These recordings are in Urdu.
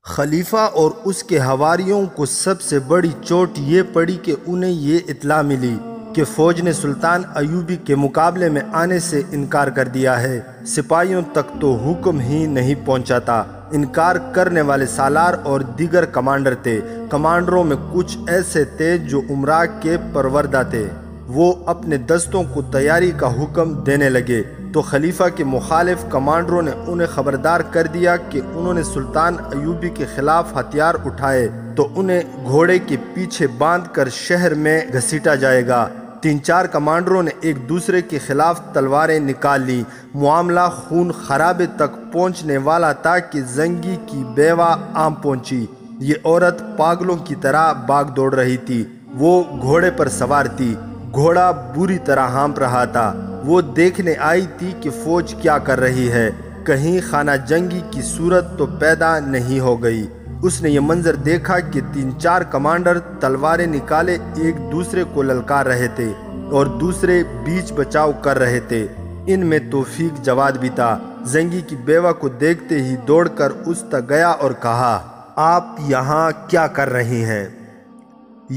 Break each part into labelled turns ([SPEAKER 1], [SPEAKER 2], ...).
[SPEAKER 1] خلیفہ اور اس کے حواریوں کو سب سے بڑی چوٹ یہ پڑی کہ انہیں یہ اطلاع ملی کہ فوج نے سلطان ایوبی کے مقابلے میں آنے سے انکار کر دیا ہے۔ سپاہیوں تک تو حکم ہی نہیں پہنچا تھا۔ انکار کرنے والے سالار اور دیگر کمانڈر تھے۔ کمانڈروں میں کچھ ایسے تھے جو امراء کے پروردہ تھے۔ وہ اپنے دستوں کو تیاری کا حکم دینے لگے تو خلیفہ کے مخالف کمانڈروں نے انہیں خبردار کر دیا کہ انہوں نے سلطان ایوبی کے خلاف ہتھیار اٹھائے تو انہیں گھوڑے کے پیچھے باندھ کر شہر میں گھسیٹا جائے گا۔ 3-4 کمانڈروں نے ایک دوسرے کے خلاف تلواریں نکال لی۔ معاملہ خون خرابے تک پہنچنے والا تھا کہ زنگی کی بیوہ عام پہنچی۔ یہ عورت پاگلوں کی طرح باغ دوڑ رہی تھی۔ وہ گھوڑے پر سوار تھی۔ گھوڑا بری طرح ہانپ رہا تھا۔ وہ دیکھنے آئی تھی کہ فوج کیا کر رہی ہے، کہیں خانہ جنگی کی صورت تو پیدا نہیں ہو گئی۔ اس نے یہ منظر دیکھا کہ 3-4 کمانڈر تلواریں نکالے ایک دوسرے کو للکار رہے تھے اور دوسرے بیچ بچاؤ کر رہے تھے۔ ان میں توفیق جواد بھی تھا۔ زنگی کی بیوہ کو دیکھتے ہی دوڑ کر اس تک گیا اور کہا، آپ یہاں کیا کر رہی ہیں؟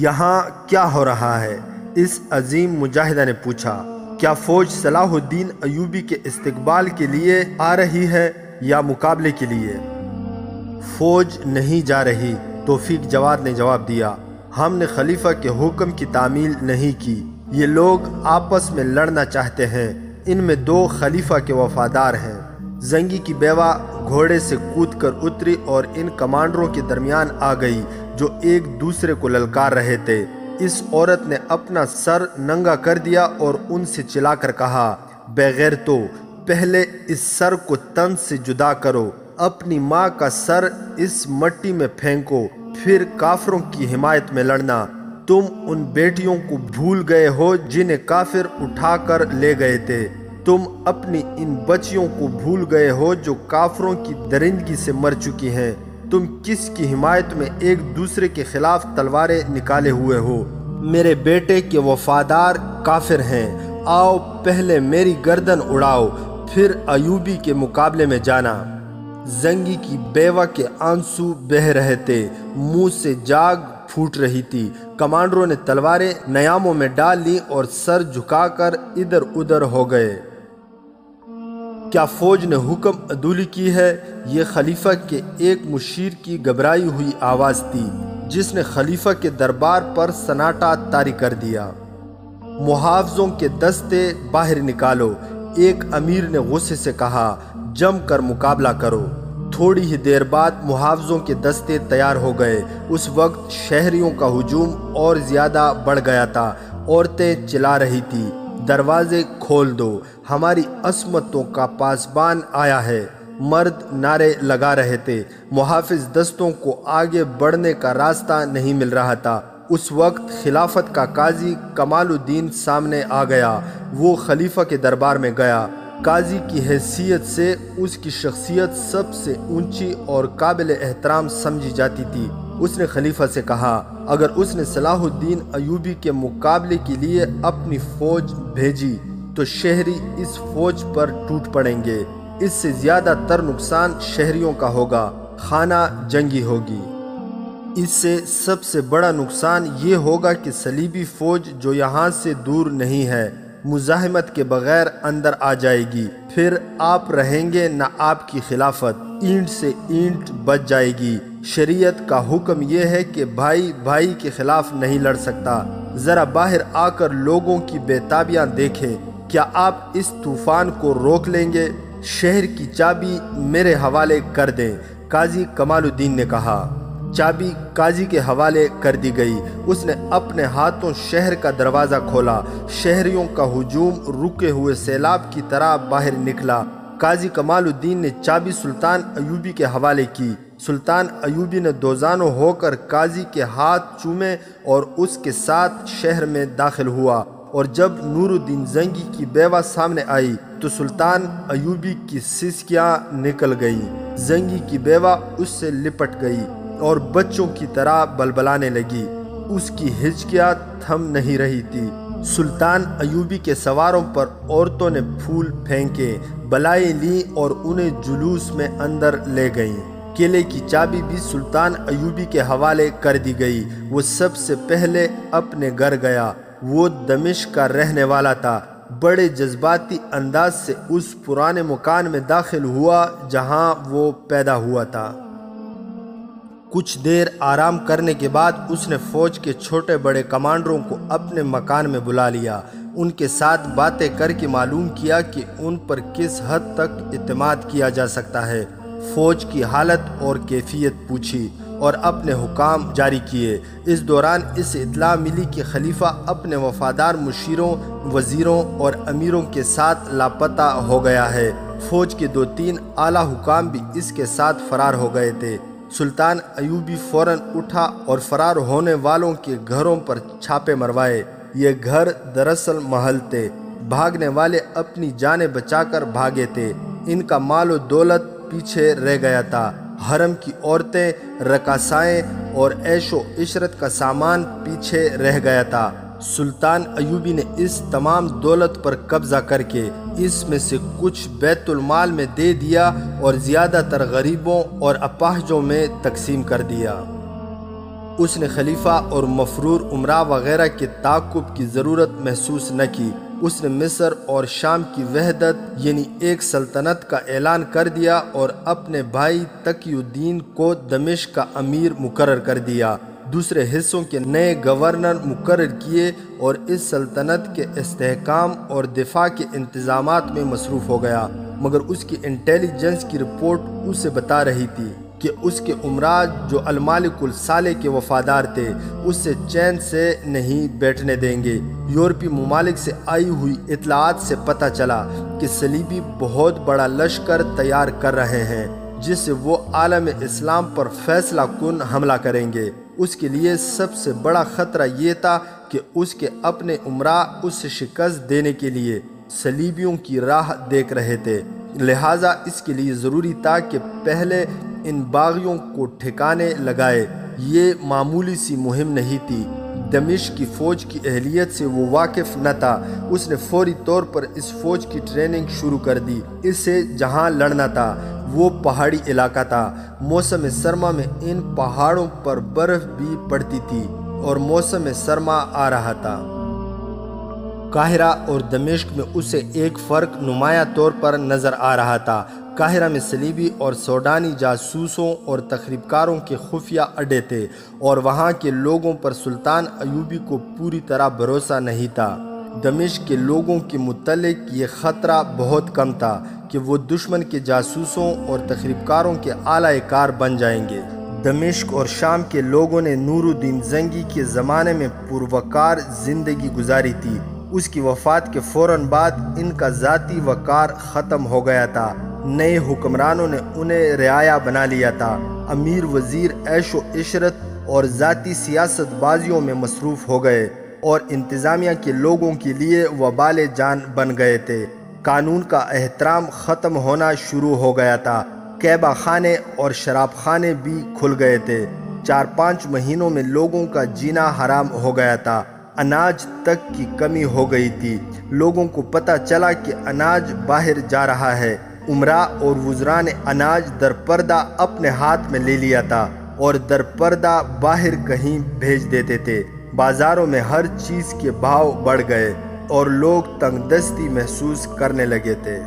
[SPEAKER 1] یہاں کیا ہو رہا ہے؟ اس عظیم مجاہدہ نے پوچھا، کیا فوج صلاح الدین ایوبی کے استقبال کے لیے آ رہی ہے یا مقابلے کے لیے؟ فوج نہیں جا رہی، توفیق جواد نے جواب دیا۔ ہم نے خلیفہ کے حکم کی تعمیل نہیں کی۔ یہ لوگ آپس میں لڑنا چاہتے ہیں۔ ان میں 2 خلیفہ کے وفادار ہیں۔ زنگی کی بیوہ گھوڑے سے کود کر اتری اور ان کمانڈروں کے درمیان آ گئی جو ایک دوسرے کو للکار رہے تھے۔ اس عورت نے اپنا سر ننگا کر دیا اور ان سے چلا کر کہا، بے غیرتو، پہلے اس سر کو تن سے جدا کرو، اپنی ماں کا سر اس مٹی میں پھینکو، پھر کافروں کی حمایت میں لڑنا۔ تم ان بیٹیوں کو بھول گئے ہو جنہیں کافر اٹھا کر لے گئے تھے۔ تم اپنی ان بچیوں کو بھول گئے ہو جو کافروں کی درندگی سے مر چکی ہیں۔ تم کس کی حمایت میں ایک دوسرے کے خلاف تلواریں نکالے ہوئے ہو؟ میرے بیٹے کے وفادار کافر ہیں۔ آؤ پہلے میری گردن اڑاؤ، پھر ایوبی کے مقابلے میں جانا۔ زنگی کی بیوہ کے آنسو بہہ رہے تھے، منہ سے جاگ پھوٹ رہی تھی۔ کمانڈروں نے تلواریں نیاموں میں ڈال لی اور سر جھکا کر ادھر ادھر ہو گئے۔ کیا فوج نے حکم عدولی کی ہے؟ یہ خلیفہ کے ایک مشیر کی گھبرائی ہوئی آواز تھی جس نے خلیفہ کے دربار پر سناٹا طاری کر دیا۔ محافظوں کے دستے باہر نکالو، ایک امیر نے غصے سے کہا، جم کر مقابلہ کرو۔ تھوڑی ہی دیر بعد محافظوں کے دستے تیار ہو گئے۔ اس وقت شہریوں کا ہجوم اور زیادہ بڑھ گیا تھا۔ عورتیں چلا رہی تھیں، دروازے کھول دو، ہماری عصمتوں کا پاسبان آیا ہے۔ مرد نعرے لگا رہے تھے۔ محافظ دستوں کو آگے بڑھنے کا راستہ نہیں مل رہا تھا۔ اس وقت خلافت کا قاضی کمال الدین سامنے آ گیا۔ وہ خلیفہ کے دربار میں گیا۔ قاضی کی حیثیت سے اس کی شخصیت سب سے اونچی اور قابل احترام سمجھی جاتی تھی۔ اس نے خلیفہ سے کہا، اگر اس نے صلاح الدین ایوبی کے مقابلے کے لیے اپنی فوج بھیجی تو شہری اس فوج پر ٹوٹ پڑیں گے۔ اس سے زیادہ تر نقصان شہریوں کا ہوگا، خانہ جنگی ہوگی۔ اس سے سب سے بڑا نقصان یہ ہوگا کہ صلیبی فوج جو یہاں سے دور نہیں ہے، مزاحمت کے بغیر اندر آ جائے گی۔ پھر آپ رہیں گے نہ آپ کی خلافت، اینٹ سے اینٹ بچ جائے گی۔ شریعت کا حکم یہ ہے کہ بھائی بھائی کے خلاف نہیں لڑ سکتا۔ ذرا باہر آ کر لوگوں کی بے تابیاں دیکھیں، کیا آپ اس طوفان کو روک لیں گے؟ شہر کی چابی میرے حوالے کر دیں، قاضی کمال الدین نے کہا۔ چابی قاضی کے حوالے کر دی گئی۔ اس نے اپنے ہاتھوں شہر کا دروازہ کھولا۔ شہریوں کا ہجوم رکے ہوئے سیلاب کی طرح باہر نکلا۔ قاضی کمال الدین نے چابی سلطان ایوبی کے حوالے کی۔ سلطان ایوبی نے دوزانوں ہو کر قاضی کے ہاتھ چومے اور اس کے ساتھ شہر میں داخل ہوا، اور جب نور الدین زنگی کی بیوہ سامنے آئی تو سلطان ایوبی کی سسکیاں نکل گئیں۔ زنگی کی بیوہ اس سے لپٹ گئی اور بچوں کی طرح بلبلانے لگی۔ اس کی ہچکیاں تھم نہیں رہی تھی۔ سلطان ایوبی کے سواروں پر عورتوں نے پھول پھینکے، بلائیں لیں اور انہیں جلوس میں اندر لے گئیں۔ قلعے کی چابی بھی سلطان ایوبی کے حوالے کر دی گئی۔ وہ سب سے پہلے اپنے گھر گیا۔ وہ دمشق کا رہنے والا تھا۔ بڑے جذباتی انداز سے اس پرانے مکان میں داخل ہوا جہاں وہ پیدا ہوا تھا۔ کچھ دیر آرام کرنے کے بعد اس نے فوج کے چھوٹے بڑے کمانڈروں کو اپنے مکان میں بلا لیا۔ ان کے ساتھ باتیں کر کے معلوم کیا کہ ان پر کس حد تک اعتماد کیا جا سکتا ہے۔ فوج کی حالت اور کیفیت پوچھی اور اپنے حکام جاری کیے۔ اس دوران اس اطلاع ملی کہ خلیفہ اپنے وفادار مشیروں، وزیروں اور امیروں کے ساتھ لاپتہ ہو گیا ہے۔ فوج کے 2-3 اعلیٰ حکام بھی اس کے ساتھ فرار ہو گئے تھے۔ سلطان ایوبی فوراً اٹھا اور فرار ہونے والوں کے گھروں پر چھاپے مروائے۔ یہ گھر دراصل محل تھے۔ بھاگنے والے اپنی جانیں بچا کر بھاگے تھے۔ ان کا مال و دولت پیچھے رہ گیا تھا۔ حرم کی عورتیں، رقاصائیں اور عیش و عشرت کا سامان پیچھے رہ گیا تھا۔ سلطان ایوبی نے اس تمام دولت پر قبضہ کر کے اس میں سے کچھ بیت المال میں دے دیا اور زیادہ تر غریبوں اور اپاہجوں میں تقسیم کر دیا۔ اس نے خلیفہ اور مفرور امراء وغیرہ کے تعاقب کی ضرورت محسوس نہ کی۔ اس نے مصر اور شام کی وحدت یعنی ایک سلطنت کا اعلان کر دیا اور اپنے بھائی تقی الدین کو دمشق کا امیر مقرر کر دیا۔ دوسرے حصوں کے نئے گورنر مقرر کیے اور اس سلطنت کے استحکام اور دفاع کے انتظامات میں مصروف ہو گیا، مگر اس کی انٹیلیجنس کی رپورٹ اسے بتا رہی تھی کہ اس کے امراء جو المالک الصالح کے وفادار تھے اس سے چین سے نہیں بیٹھنے دیں گے۔ یورپی ممالک سے آئی ہوئی اطلاعات سے پتہ چلا کہ صلیبی بہت بڑا لشکر تیار کر رہے ہیں جس سے وہ عالم اسلام پر فیصلہ کن حملہ کریں گے۔ اس کے لیے سب سے بڑا خطرہ یہ تھا کہ اس کے اپنے امراء اس سے شکست دینے کے لیے صلیبیوں کی راہ دیکھ رہے تھے، لہٰذا اس کے لیے ضروری تھا کہ پہلے ان باغیوں کو ٹھکانے لگائے۔ یہ معمولی سی مہم نہیں تھی۔ دمشق کی فوج کی اہلیت سے وہ واقف نہ تھا۔ اس نے فوری طور پر اس فوج کی ٹریننگ شروع کر دی۔ اس سے جہاں لڑنا تھا وہ پہاڑی علاقہ تھا۔ موسم سرما میں ان پہاڑوں پر برف بھی پڑتی تھی اور موسم سرما آ رہا تھا۔ قاہرہ اور دمشق میں اسے ایک فرق نمایاں طور پر نظر آ رہا تھا۔ قاہرہ میں صلیبی اور سوڈانی جاسوسوں اور تخریب کاروں کے خفیہ اڈے تھے اور وہاں کے لوگوں پر سلطان ایوبی کو پوری طرح بھروسہ نہیں تھا۔ دمشق کے لوگوں کے متعلق یہ خطرہ بہت کم تھا کہ وہ دشمن کے جاسوسوں اور تخریب کاروں کے اعلی کار بن جائیں گے۔ دمشق اور شام کے لوگوں نے نور الدین زنگی کے زمانے میں پروقار زندگی گزاری تھی۔ اس کی وفات کے فوراً بعد ان کا ذاتی وقار ختم ہو گیا تھا۔ نئے حکمرانوں نے انہیں رعایا بنا لیا تھا۔ امیر وزیر عیش و عشرت اور ذاتی سیاست بازیوں میں مصروف ہو گئے اور انتظامیہ کے لوگوں کے لیے وبال جان بن گئے تھے۔ قانون کا احترام ختم ہونا شروع ہو گیا تھا۔ قیبہ خانے اور شراب خانے بھی کھل گئے تھے۔ 4-5 مہینوں میں لوگوں کا جینا حرام ہو گیا تھا۔ اناج تک کی کمی ہو گئی تھی۔ لوگوں کو پتہ چلا کہ اناج باہر جا رہا ہے۔ امراء اور وزراء نے اناج در پردہ اپنے ہاتھ میں لے لیا تھا اور در پردہ باہر کہیں بھیج دیتے تھے۔ بازاروں میں ہر چیز کے بھاؤ بڑھ گئے اور لوگ تنگ دستی محسوس کرنے لگے تھے۔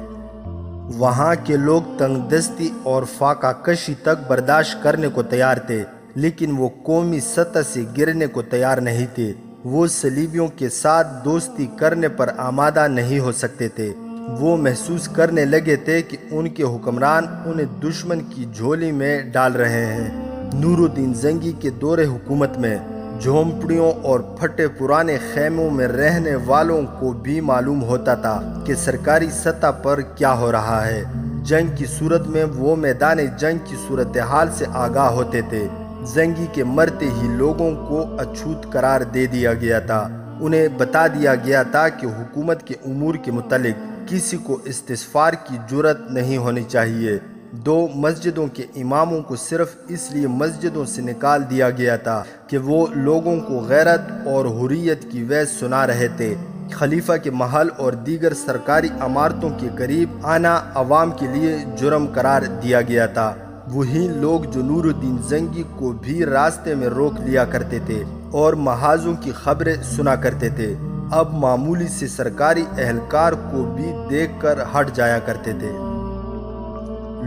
[SPEAKER 1] وہاں کے لوگ تنگ دستی اور فاقہ کشی تک برداشت کرنے کو تیار تھے، لیکن وہ قومی سطح سے گرنے کو تیار نہیں تھے۔ وہ صلیبیوں کے ساتھ دوستی کرنے پر آمادہ نہیں ہو سکتے تھے۔ وہ محسوس کرنے لگے تھے کہ ان کے حکمران انہیں دشمن کی جھولی میں ڈال رہے ہیں۔ نور الدین زنگی کے دور حکومت میں جھونپڑیوں اور پھٹے پرانے خیموں میں رہنے والوں کو بھی معلوم ہوتا تھا کہ سرکاری سطح پر کیا ہو رہا ہے۔ جنگ کی صورت میں وہ میدان جنگ کی صورتحال سے آگاہ ہوتے تھے۔ زنگی کے مرتے ہی لوگوں کو اچھوت قرار دے دیا گیا تھا۔ انہیں بتا دیا گیا تھا کہ حکومت کے امور کے متعلق کسی کو استفسار کی جرأت نہیں ہونی چاہیے۔ 2 مسجدوں کے اماموں کو صرف اس لیے مسجدوں سے نکال دیا گیا تھا کہ وہ لوگوں کو غیرت اور حریت کی وعظ سنا رہے تھے۔ خلیفہ کے محل اور دیگر سرکاری عمارتوں کے قریب آنا عوام کے لیے جرم قرار دیا گیا تھا۔ وہی لوگ جو نور الدین زنگی کو بھی راستے میں روک لیا کرتے تھے اور محاذوں کی خبریں سنا کرتے تھے، اب معمولی سے سرکاری اہلکار کو بھی دیکھ کر ہٹ جایا کرتے تھے۔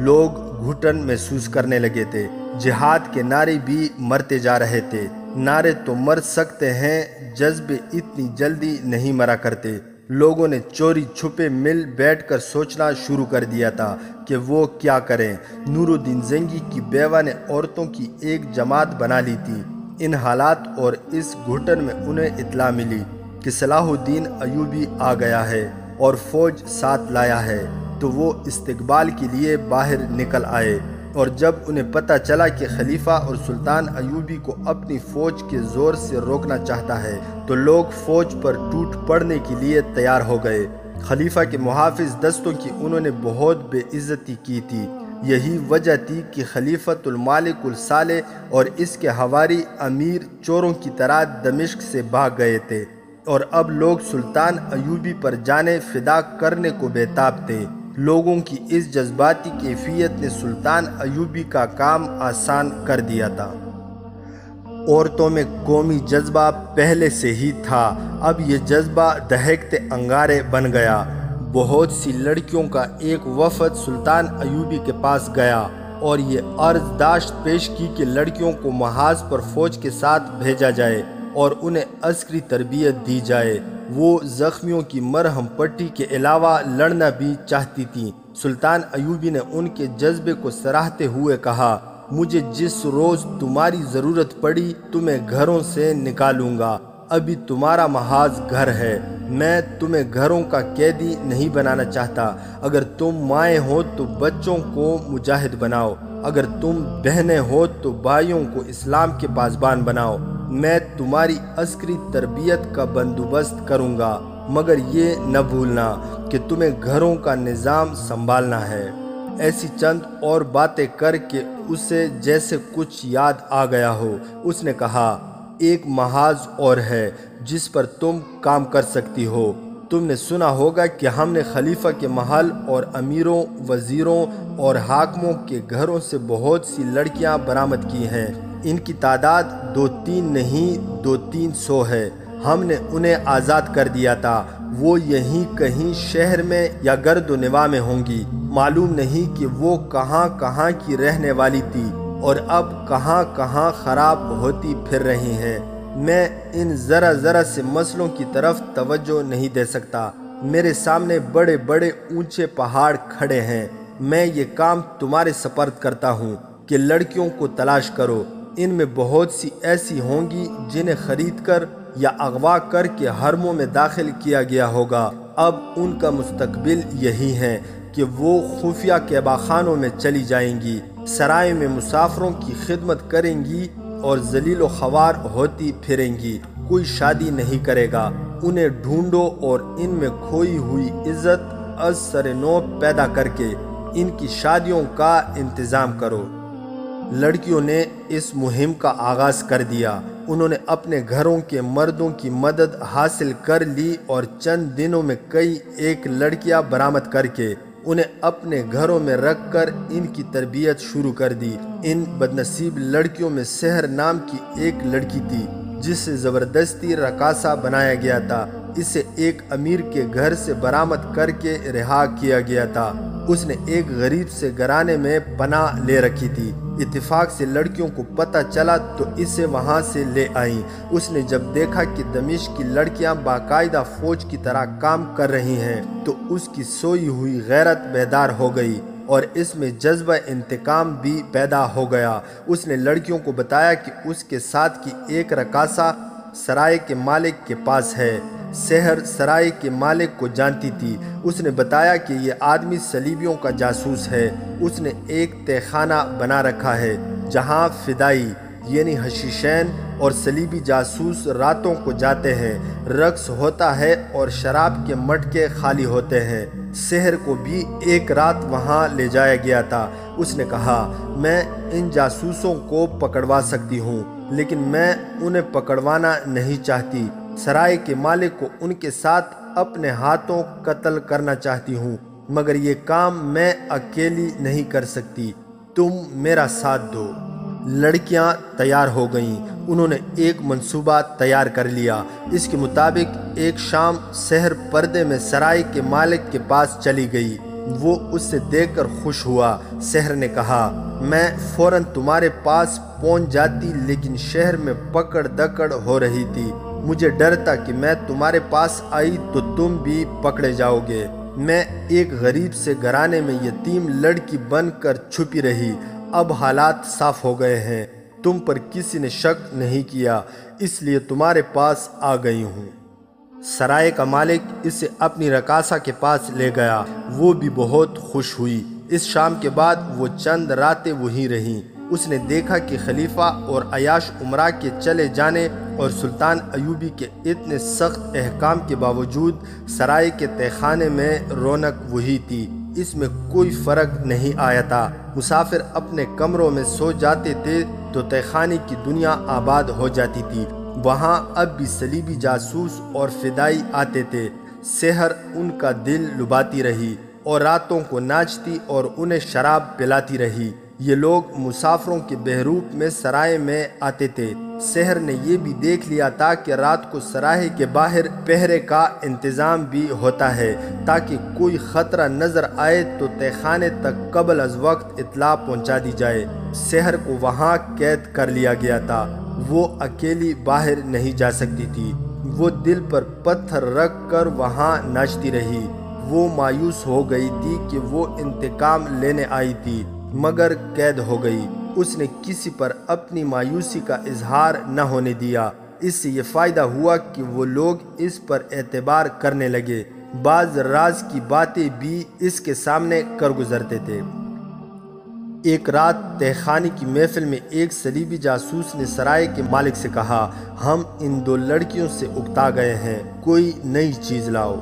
[SPEAKER 1] لوگ گھٹن محسوس کرنے لگے تھے۔ جہاد کے نعرے بھی مرتے جا رہے تھے۔ نعرے تو مر سکتے ہیں، جذبے اتنی جلدی نہیں مرا کرتے۔ لوگوں نے چوری چھپے مل بیٹھ کر سوچنا شروع کر دیا تھا کہ وہ کیا کریں۔ نور الدین زنگی کی بیوہ نے عورتوں کی ایک جماعت بنا لی تھی۔ ان حالات اور اس گھٹن میں انہیں اطلاع ملی کہ صلاح الدین ایوبی آ گیا ہے اور فوج ساتھ لایا ہے، تو وہ استقبال کے لیے باہر نکل آئے، اور جب انہیں پتہ چلا کہ خلیفہ اور سلطان ایوبی کو اپنی فوج کے زور سے روکنا چاہتا ہے تو لوگ فوج پر ٹوٹ پڑنے کے لیے تیار ہو گئے۔ خلیفہ کے محافظ دستوں کی انہوں نے بہت بے عزتی کی تھی۔ یہی وجہ تھی کہ خلیفۃ المالک الصالح اور اس کے حواری امیر چوروں کی طرح دمشق سے بھاگ گئے تھے، اور اب لوگ سلطان ایوبی پر جانیں فدا کرنے کو بےتاب تھے۔ لوگوں کی اس جذباتی کیفیت نے سلطان ایوبی کا کام آسان کر دیا تھا۔ عورتوں میں قومی جذبہ پہلے سے ہی تھا، اب یہ جذبہ دہکتے انگارے بن گیا۔ بہت سی لڑکیوں کا ایک وفد سلطان ایوبی کے پاس گیا اور یہ عرض داشت پیش کی کہ لڑکیوں کو محاذ پر فوج کے ساتھ بھیجا جائے اور انہیں عسکری تربیت دی جائے۔ وہ زخمیوں کی مرہم پٹی کے علاوہ لڑنا بھی چاہتی تھیں۔ سلطان ایوبی نے ان کے جذبے کو سراہتے ہوئے کہا، مجھے جس روز تمہاری ضرورت پڑی تمہیں گھروں سے نکالوں گا۔ ابھی تمہارا محاذ گھر ہے، میں تمہیں گھروں کا قیدی نہیں بنانا چاہتا۔ اگر تم مائیں ہو تو بچوں کو مجاہد بناؤ، اگر تم بہنیں ہو تو بھائیوں کو اسلام کے پاسبان بناؤ۔ میں تمہاری عسکری تربیت کا بندوبست کروں گا، مگر یہ نہ بھولنا کہ تمہیں گھروں کا نظام سنبھالنا ہے۔ ایسی چند اور باتیں کر کے اسے جیسے کچھ یاد آ گیا ہو، اس نے کہا، ایک محاذ اور ہے جس پر تم کام کر سکتی ہو۔ تم نے سنا ہوگا کہ ہم نے خلیفہ کے محل اور امیروں، وزیروں اور حاکموں کے گھروں سے بہت سی لڑکیاں برآمد کی ہیں۔ ان کی تعداد 2-3 نہیں 200-300 ہے۔ ہم نے انہیں آزاد کر دیا تھا۔ وہ یہیں کہیں شہر میں یا گرد و نواح میں ہوں گی۔ معلوم نہیں کہ وہ کہاں کہاں کی رہنے والی تھی اور اب کہاں کہاں خراب ہوتی پھر رہی ہیں۔ میں ان ذرا سے مسئلوں کی طرف توجہ نہیں دے سکتا۔ میرے سامنے بڑے بڑے اونچے پہاڑ کھڑے ہیں۔ میں یہ کام تمہارے سپرد کرتا ہوں کہ لڑکیوں کو تلاش کرو۔ ان میں بہت سی ایسی ہوں گی جنہیں خرید کر یا اغوا کر کے حرموں میں داخل کیا گیا ہوگا۔ اب ان کا مستقبل یہی ہے کہ وہ خفیہ کعبہ خانوں میں چلی جائیں گی، سرائے میں مسافروں کی خدمت کریں گی اور ذلیل و خوار ہوتی پھریں گی۔ کوئی شادی نہیں کرے گا۔ انہیں ڈھونڈو اور ان میں کھوئی ہوئی عزت از سر نو پیدا کر کے ان کی شادیوں کا انتظام کرو۔ لڑکیوں نے اس مہم کا آغاز کر دیا۔ انہوں نے اپنے گھروں کے مردوں کی مدد حاصل کر لی اور چند دنوں میں کئی ایک لڑکیاں برآمد کر کے انہیں اپنے گھروں میں رکھ کر ان کی تربیت شروع کر دی۔ ان بدنصیب لڑکیوں میں سحر نام کی ایک لڑکی تھی جسے زبردستی رقاصہ بنایا گیا تھا۔ اسے ایک امیر کے گھر سے برآمد کر کے رہا کیا گیا تھا۔ اس نے ایک غریب سے گھرانے میں پناہ لے رکھی تھی۔ اتفاق سے لڑکیوں کو پتہ چلا تو اسے وہاں سے لے آئیں۔ اس نے جب دیکھا کہ دمشق کی لڑکیاں باقاعدہ فوج کی طرح کام کر رہی ہیں تو اس کی سوئی ہوئی غیرت بیدار ہو گئی اور اس میں جذبہ انتقام بھی پیدا ہو گیا۔ اس نے لڑکیوں کو بتایا کہ اس کے ساتھ کی ایک رقاصہ سرائے کے مالک کے پاس ہے۔ سحر سرائے کے مالک کو جانتی تھی۔ اس نے بتایا کہ یہ آدمی صلیبیوں کا جاسوس ہے۔ اس نے ایک تہہ خانہ بنا رکھا ہے جہاں فدائی یعنی حشیشین اور صلیبی جاسوس راتوں کو جاتے ہیں، رقص ہوتا ہے اور شراب کے مٹکے خالی ہوتے ہیں۔ سحر کو بھی ایک رات وہاں لے جایا گیا تھا۔ اس نے کہا، میں ان جاسوسوں کو پکڑوا سکتی ہوں لیکن میں انہیں پکڑوانا نہیں چاہتی۔ سرائے کے مالک کو ان کے ساتھ اپنے ہاتھوں قتل کرنا چاہتی ہوں، مگر یہ کام میں اکیلی نہیں کر سکتی۔ تم میرا ساتھ دو۔ لڑکیاں تیار ہو گئیں۔ انہوں نے ایک منصوبہ تیار کر لیا۔ اس کے مطابق ایک شام سحر پردے میں سرائے کے مالک کے پاس چلی گئی۔ وہ اس سے دیکھ کر خوش ہوا۔ سحر نے کہا، میں فوراً تمہارے پاس پہنچ جاتی، لیکن شہر میں پکڑ دکڑ ہو رہی تھی۔ مجھے ڈر تھا کہ میں تمہارے پاس آئی تو تم بھی پکڑے جاؤ گے۔ میں ایک غریب سے گھرانے میں یتیم لڑکی بن کر چھپی رہی۔ اب حالات صاف ہو گئے ہیں، تم پر کسی نے شک نہیں کیا، اس لیے تمہارے پاس آ گئی ہوں۔ سرائے کا مالک اسے اپنی رقاصہ کے پاس لے گیا۔ وہ بھی بہت خوش ہوئی۔ اس شام کے بعد وہ چند راتیں وہیں رہیں۔ اس نے دیکھا کہ خلیفہ اور عیاش امراء کے چلے جانے اور سلطان ایوبی کے اتنے سخت احکام کے باوجود سرائے کے تہہ خانے میں رونق وہی تھی۔ اس میں کوئی فرق نہیں آیا تھا۔ مسافر اپنے کمروں میں سو جاتے تھے تو تہہ خانے کی دنیا آباد ہو جاتی تھی۔ وہاں اب بھی صلیبی جاسوس اور فدائی آتے تھے۔ سحر ان کا دل لباتی رہی اور راتوں کو ناچتی اور انہیں شراب پلاتی رہی۔ یہ لوگ مسافروں کے بہروپ میں سرائے میں آتے تھے۔ سحر نے یہ بھی دیکھ لیا تھا کہ رات کو سرائے کے باہر پہرے کا انتظام بھی ہوتا ہے تاکہ کوئی خطرہ نظر آئے تو تہہ خانے تک قبل از وقت اطلاع پہنچا دی جائے۔ سحر کو وہاں قید کر لیا گیا تھا۔ وہ اکیلی باہر نہیں جا سکتی تھی۔ وہ دل پر پتھر رکھ کر وہاں ناچتی رہی۔ وہ مایوس ہو گئی تھی کہ وہ انتقام لینے آئی تھی مگر قید ہو گئی۔ اس نے کسی پر اپنی مایوسی کا اظہار نہ ہونے دیا۔ اس سے یہ فائدہ ہوا کہ وہ لوگ اس پر اعتبار کرنے لگے۔ بعض راز کی باتیں بھی اس کے سامنے کر گزرتے تھے۔ ایک رات تہہ خانے کی محفل میں ایک صلیبی جاسوس نے سرائے کے مالک سے کہا، ہم ان دو لڑکیوں سے اکتا گئے ہیں، کوئی نئی چیز لاؤ۔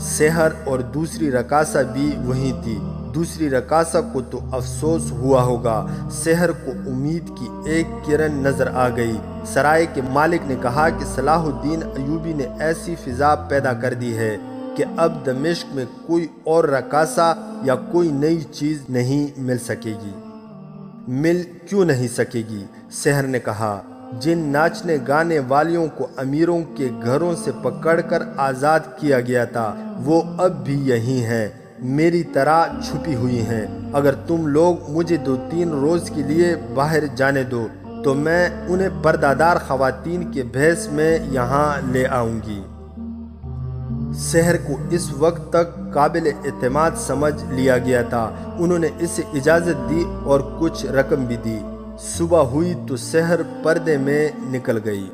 [SPEAKER 1] سحر اور دوسری رقاصہ بھی وہیں تھی۔ دوسری رقاصہ کو تو افسوس ہوا ہوگا۔ سحر کو امید کی ایک کرن نظر آ گئی۔ سرائے کے مالک نے کہا کہ صلاح الدین ایوبی نے ایسی فضا پیدا کر دی ہے کہ اب دمشق میں کوئی اور رقاصہ یا کوئی نئی چیز نہیں مل سکے گی۔ مل کیوں نہیں سکے گی؟ سحر نے کہا، جن ناچنے گانے والیوں کو امیروں کے گھروں سے پکڑ کر آزاد کیا گیا تھا وہ اب بھی یہیں ہیں، میری طرح چھپی ہوئی ہیں۔ اگر تم لوگ مجھے 2-3 روز کے لیے باہر جانے دو تو میں انہیں پردہ خواتین کے بھیس میں یہاں لے آؤں گی۔ سحر کو اس وقت تک قابل اعتماد سمجھ لیا گیا تھا۔ انہوں نے اسے اجازت دی اور کچھ رقم بھی دی۔ صبح ہوئی تو سحر پردے میں نکل گئی۔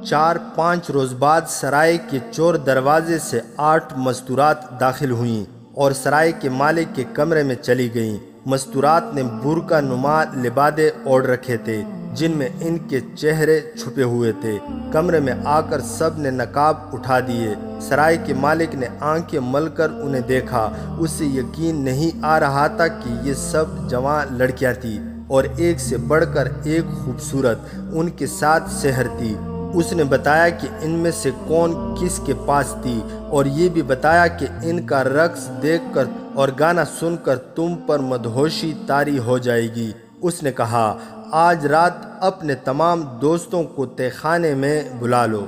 [SPEAKER 1] 4-5 روز بعد سرائے کے چور دروازے سے 8 مستورات داخل ہوئیں اور سرائے کے مالک کے کمرے میں چلی گئیں۔ مستورات نے برقع نما لبادے اوڑھ رکھے تھے جن میں ان کے چہرے چھپے ہوئے تھے۔ کمرے میں آ کر سب نے نقاب اٹھا دیے۔ سرائے کے مالک نے آنکھیں مل کر انہیں دیکھا۔ اسے یقین نہیں آ رہا تھا کہ یہ سب جوان لڑکیاں تھیں اور ایک سے بڑھ کر ایک خوبصورت۔ ان کے ساتھ سحر تھی۔ اس نے بتایا کہ ان میں سے کون کس کے پاس تھی اور یہ بھی بتایا کہ ان کا رقص دیکھ کر اور گانا سن کر تم پر مدہوشی طاری ہو جائے گی۔ اس نے کہا، آج رات اپنے تمام دوستوں کو تہہ خانے میں بلا لو۔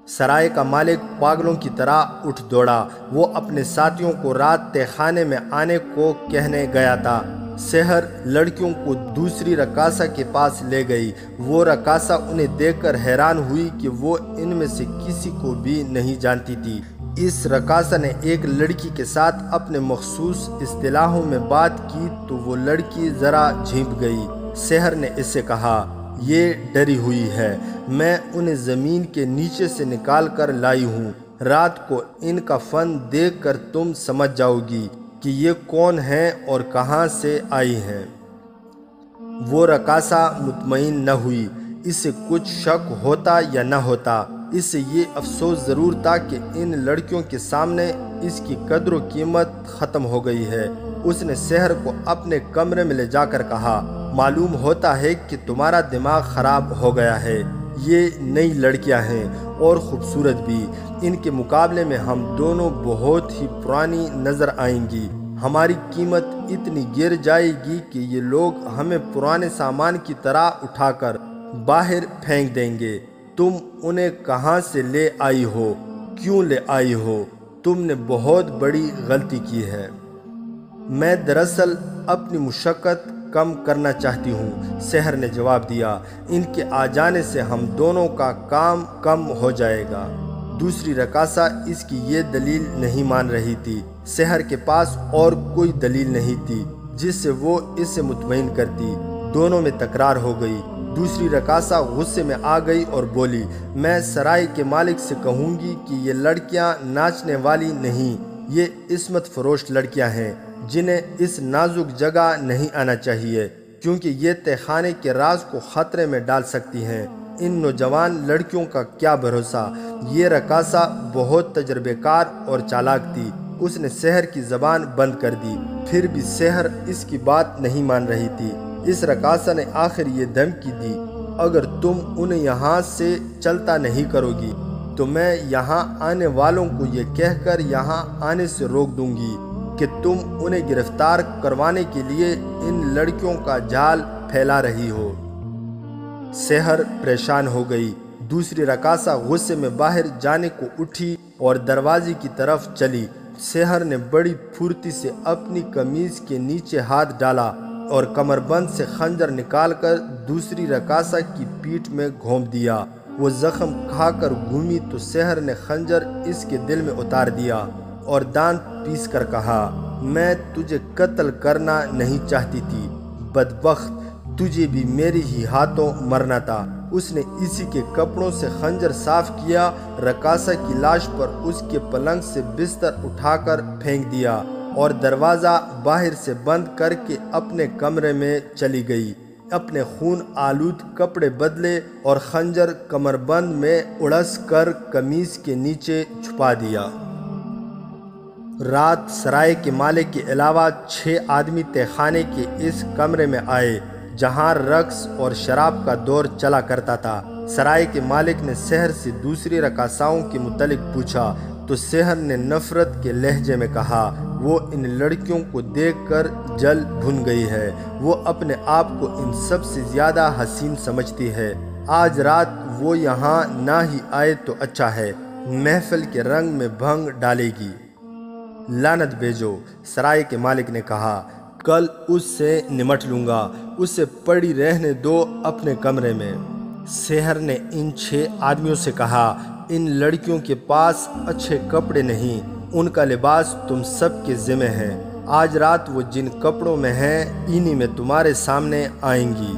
[SPEAKER 1] سرائے کا مالک پاگلوں کی طرح اٹھ دوڑا۔ وہ اپنے ساتھیوں کو رات تہہ خانے میں آنے کو کہنے گیا تھا۔ سحر لڑکیوں کو دوسری رقاصہ کے پاس لے گئی۔ وہ رقاصہ انہیں دیکھ کر حیران ہوئی کہ وہ ان میں سے کسی کو بھی نہیں جانتی تھی۔ اس رقاصہ نے ایک لڑکی کے ساتھ اپنے مخصوص اصطلاحوں میں بات کی تو وہ لڑکی ذرا جھنپ گئی۔ سحر نے اس سے کہا، یہ ڈری ہوئی ہے، میں انہیں زمین کے نیچے سے نکال کر لائی ہوں۔ رات کو ان کا فن دیکھ کر تم سمجھ جاؤ گی کہ یہ کون ہیں اور کہاں سے آئی ہیں۔ وہ رقاصہ مطمئن نہ ہوئی۔ اس سے کچھ شک ہوتا یا نہ ہوتا، اس سے یہ افسوس ضرور تھا کہ ان لڑکیوں کے سامنے اس کی قدر و قیمت ختم ہو گئی ہے۔ اس نے سحر کو اپنے کمرے میں لے جا کر کہا، معلوم ہوتا ہے کہ تمہارا دماغ خراب ہو گیا ہے۔ یہ نئی لڑکیاں ہیں اور خوبصورت بھی۔ ان کے مقابلے میں ہم دونوں بہت ہی پرانی نظر آئیں گی۔ ہماری قیمت اتنی گر جائے گی کہ یہ لوگ ہمیں پرانے سامان کی طرح اٹھا کر باہر پھینک دیں گے۔ تم انہیں کہاں سے لے آئی ہو؟ کیوں لے آئی ہو؟ تم نے بہت بڑی غلطی کی ہے۔ میں دراصل اپنی مشقت کم کرنا چاہتی ہوں، سحر نے جواب دیا۔ ان کے آ جانے سے ہم دونوں کا کام کم ہو جائے گا۔ دوسری رقاصہ اس کی یہ دلیل نہیں مان رہی تھی۔ سحر کے پاس اور کوئی دلیل نہیں تھی جس سے وہ اسے مطمئن کرتی۔ دونوں میں تکرار ہو گئی۔ دوسری رقاصہ غصے میں آ گئی اور بولی، میں سرائے کے مالک سے کہوں گی کہ یہ لڑکیاں ناچنے والی نہیں، یہ عصمت فروش لڑکیاں ہیں جنہیں اس نازک جگہ نہیں آنا چاہیے، کیونکہ یہ تہہ خانے کے راز کو خطرے میں ڈال سکتی ہیں۔ ان نوجوان لڑکیوں کا کیا بھروسہ؟ یہ رقاصہ بہت تجربے کار اور چالاک تھی۔ اس نے سحر کی زبان بند کر دی، پھر بھی سحر اس کی بات نہیں مان رہی تھی۔ اس رقاصہ نے آخر یہ دھمکی دی، اگر تم انہیں یہاں سے چلتا نہیں کرو گی تو میں یہاں آنے والوں کو یہ کہہ کر یہاں آنے سے روک دوں گی کہ تم انہیں گرفتار کروانے کے لیے ان لڑکیوں کا جال پھیلا رہی ہو۔ سحر پریشان ہو گئی۔ دوسری رقاصہ غصے میں باہر جانے کو اٹھی اور دروازے کی طرف چلی۔ سحر نے بڑی پھرتی سے اپنی قمیض کے نیچے ہاتھ ڈالا اور کمربند سے خنجر نکال کر دوسری رقاصہ کی پیٹھ میں گھونپ دیا۔ وہ زخم کھا کر گھومی تو سحر نے خنجر اس کے دل میں اتار دیا اور دانت پیس کر کہا، میں تجھے قتل کرنا نہیں چاہتی تھی، بدبخت، تجھے بھی میرے ہی ہاتھوں مرنا تھا۔ اس نے اسی کے کپڑوں سے خنجر صاف کیا، رقاصہ کی لاش پر اس کے پلنگ سے بستر اٹھا کر پھینک دیا اور دروازہ باہر سے بند کر کے اپنے کمرے میں چلی گئی۔ اپنے خون آلود کپڑے بدلے اور خنجر کمربند میں اڑس کر قمیض کے نیچے چھپا دیا۔ رات سرائے کے مالک کے علاوہ 6 آدمی تہہ خانے کے اس کمرے میں آئے جہاں رقص اور شراب کا دور چلا کرتا تھا۔ سرائے کے مالک نے سحر سے دوسری رقاصاؤں کے متعلق پوچھا تو سحر نے نفرت کے لہجے میں کہا، وہ ان لڑکیوں کو دیکھ کر جل بھن گئی ہے، وہ اپنے آپ کو ان سب سے زیادہ حسین سمجھتی ہے۔ آج رات وہ یہاں نہ ہی آئے تو اچھا ہے، محفل کے رنگ میں بھنگ ڈالے گی۔ لعنت بھیجو، سرائے کے مالک نے کہا، کل اس سے نمٹ لوں گا، اسے پڑی رہنے دو اپنے کمرے میں۔ سحر نے ان 6 آدمیوں سے کہا، ان لڑکیوں کے پاس اچھے کپڑے نہیں، ان کا لباس تم سب کے ذمہ ہے۔ آج رات وہ جن کپڑوں میں ہیں انہی میں تمہارے سامنے آئیں گی۔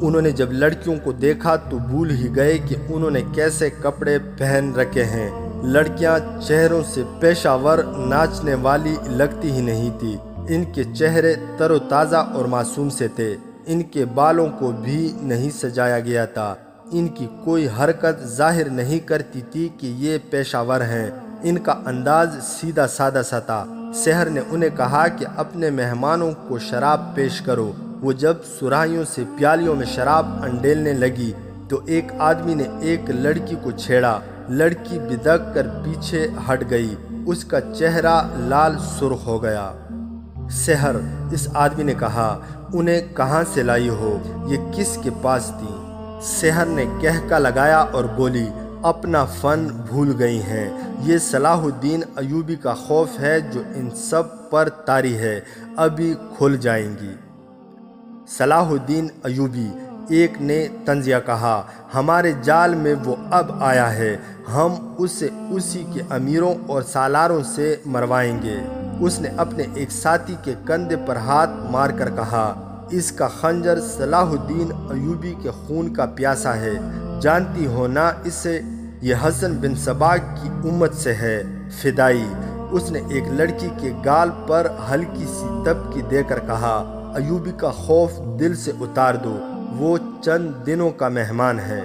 [SPEAKER 1] انہوں نے جب لڑکیوں کو دیکھا تو بھول ہی گئے کہ انہوں نے کیسے کپڑے پہن رکھے ہیں۔ لڑکیاں چہروں سے پیشہ ور ناچنے والی لگتی ہی نہیں تھی، ان کے چہرے تر و تازہ اور معصوم سے تھے، ان کے بالوں کو بھی نہیں سجایا گیا تھا، ان کی کوئی حرکت ظاہر نہیں کرتی تھی کہ یہ پیشہ ور ہیں، ان کا انداز سیدھا سادہ سا تھا۔ سحر نے انہیں کہا کہ اپنے مہمانوں کو شراب پیش کرو۔ وہ جب سراہیوں سے پیالیوں میں شراب انڈیلنے لگی تو ایک آدمی نے ایک لڑکی کو چھیڑا، لڑکی بدک کر پیچھے ہٹ گئی، اس کا چہرہ لال سرخ ہو گیا۔ سحر، اس آدمی نے کہا، انہیں کہاں سے لائی ہو؟ یہ کس کے پاس تھی؟ سحر نے کہکا لگایا اور بولی، اپنا فن بھول گئی ہیں، یہ صلاح الدین ایوبی کا خوف ہے جو ان سب پر طاری ہے، ابھی کھل جائیں گی۔ صلاح الدین ایوبی، ایک نے طنزیہ کہا، ہمارے جال میں وہ اب آیا ہے، ہم اسے اسی کے امیروں اور سالاروں سے مروائیں گے۔ اس نے اپنے ایک ساتھی کے کندھے پر ہاتھ مار کر کہا، اس کا خنجر صلاح الدین ایوبی کے خون کا پیاسا ہے، جانتی ہو نا اسے، یہ حسن بن صبا کی امت سے ہے، فدائی۔ اس نے ایک لڑکی کے گال پر ہلکی سی تبکی دے کر کہا، ایوبی کا خوف دل سے اتار دو، وہ چند دنوں کا مہمان ہے۔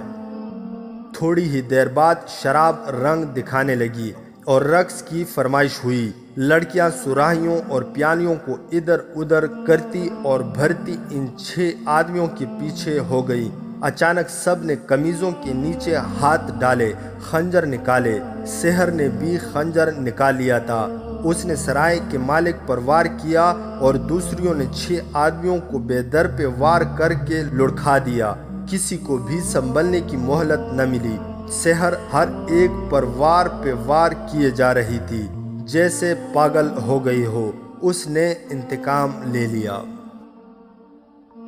[SPEAKER 1] تھوڑی ہی دیر بعد شراب رنگ دکھانے لگی اور رقص کی فرمائش ہوئی۔ لڑکیاں سراہیوں اور پیالیوں کو ادھر ادھر کرتی اور بھرتی ان 6 آدمیوں کے پیچھے ہو گئی۔ اچانک سب نے قمیضوں کے نیچے ہاتھ ڈالے، خنجر نکالے۔ سحر نے بھی خنجر نکال لیا تھا اس نے سرائے کے مالک پر وار کیا اور دوسریوں نے 6 آدمیوں کو بے در پہ وار کر کے لڑکھا دیا۔ کسی کو بھی سنبھلنے کی مہلت نہ ملی۔ سحر ہر ایک پر وار پہ وار کیے جا رہی تھی جیسے پاگل ہو گئی ہو۔ اس نے انتقام لے لیا۔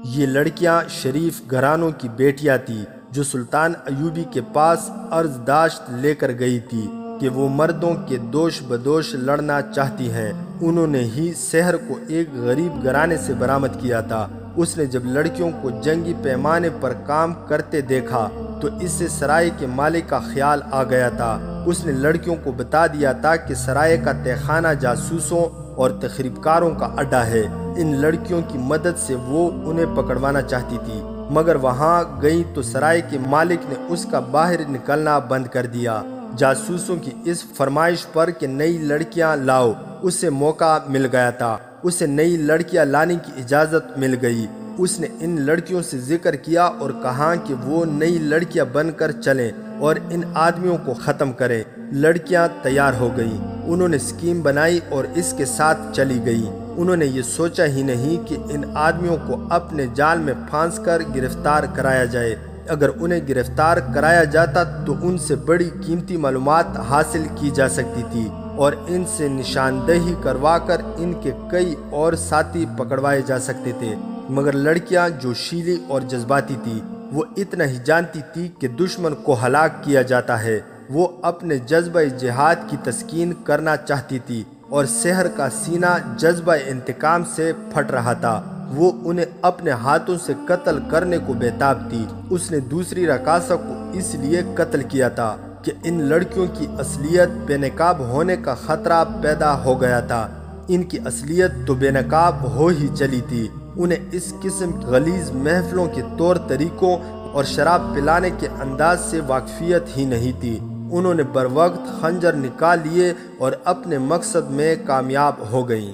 [SPEAKER 1] یہ لڑکیاں شریف گھرانوں کی بیٹیاں تھیں جو سلطان ایوبی کے پاس عرض داشت لے کر گئی تھی کہ وہ مردوں کے دوش بدوش لڑنا چاہتی ہیں۔ انہوں نے ہی سحر کو ایک غریب گھرانے سے برآمد کیا تھا۔ اس نے جب لڑکیوں کو جنگی پیمانے پر کام کرتے دیکھا تو اس سے سرائے کے مالک کا خیال آ گیا تھا۔ اس نے لڑکیوں کو بتا دیا تھا کہ سرائے کا تہخانہ جاسوسوں اور تخریب کاروں کا اڈا ہے۔ ان لڑکیوں کی مدد سے وہ انہیں پکڑوانا چاہتی تھی، مگر وہاں گئی تو سرائے کے مالک نے اس کا باہر نکلنا بند کر دیا۔ جاسوسوں کی اس فرمائش پر کہ نئی لڑکیاں لاؤ، اسے موقع مل گیا تھا۔ اسے نئی لڑکیاں لانے کی اجازت مل گئی۔ اس نے ان لڑکیوں سے ذکر کیا اور کہا کہ وہ نئی لڑکیاں بن کر چلیں اور ان آدمیوں کو ختم کریں۔ لڑکیاں تیار ہو گئیں۔ انہوں نے اسکیم بنائی اور اس کے ساتھ چلی گئیں۔ انہوں نے یہ سوچا ہی نہیں کہ ان آدمیوں کو اپنے جال میں پھانس کر گرفتار کرایا جائے۔ اگر انہیں گرفتار کرایا جاتا تو ان سے بڑی قیمتی معلومات حاصل کی جا سکتی تھی اور ان سے نشاندہی کروا کر ان کے کئی اور ساتھی پکڑوائے جا سکتے تھے۔ مگر لڑکیاں جو شیلی اور جذباتی تھی، وہ اتنا ہی جانتی تھی کہ دشمن کو ہلاک کیا جاتا ہے۔ وہ اپنے جذبہ جہاد کی تسکین کرنا چاہتی تھی اور سحر کا سینہ جذبہ انتقام سے پھٹ رہا تھا۔ وہ انہیں اپنے ہاتھوں سے قتل کرنے کو بےتاب تھی۔ اس نے دوسری رقاصہ کو اس لیے قتل کیا تھا کہ ان لڑکیوں کی اصلیت بے نقاب ہونے کا خطرہ پیدا ہو گیا تھا۔ ان کی اصلیت تو بے نقاب ہو ہی چلی تھی۔ انہیں اس قسم کی غلیظ محفلوں کے طور طریقوں اور شراب پلانے کے انداز سے واقفیت ہی نہیں تھی۔ انہوں نے بروقت خنجر نکال لیے اور اپنے مقصد میں کامیاب ہو گئیں۔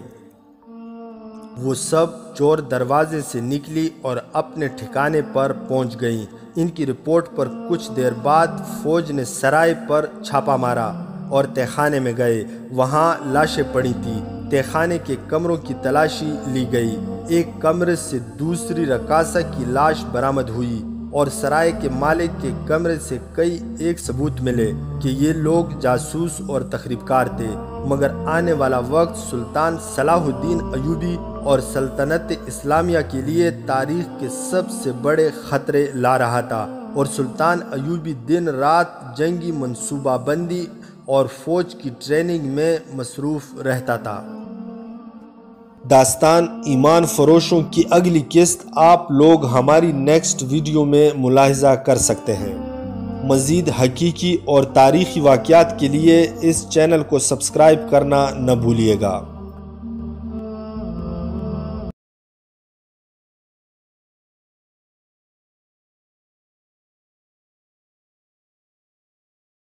[SPEAKER 1] وہ سب چور دروازے سے نکلی اور اپنے ٹھکانے پر پہنچ گئیں۔ ان کی رپورٹ پر کچھ دیر بعد فوج نے سرائے پر چھاپا مارا اور تہخانے میں گئے۔ وہاں لاشیں پڑی تھیں۔ تہخانے کے کمروں کی تلاشی لی گئی۔ ایک کمرے سے دوسری رقاصہ کی لاش برآمد ہوئی اور سرائے کے مالک کے کمرے سے کئی ایک ثبوت ملے کہ یہ لوگ جاسوس اور تخریب کار تھے۔ مگر آنے والا وقت سلطان صلاح الدین ایوبی اور سلطنت اسلامیہ کے لیے تاریخ کے سب سے بڑے خطرے لا رہا تھا اور سلطان ایوبی دن رات جنگی منصوبہ بندی اور فوج کی ٹریننگ میں مصروف رہتا تھا۔ داستان ایمان فروشوں کی اگلی قسط آپ لوگ ہماری نیکسٹ ویڈیو میں ملاحظہ کر سکتے ہیں۔ مزید حقیقی اور تاریخی واقعات کے لیے اس چینل کو سبسکرائب کرنا نہ بھولیے گا۔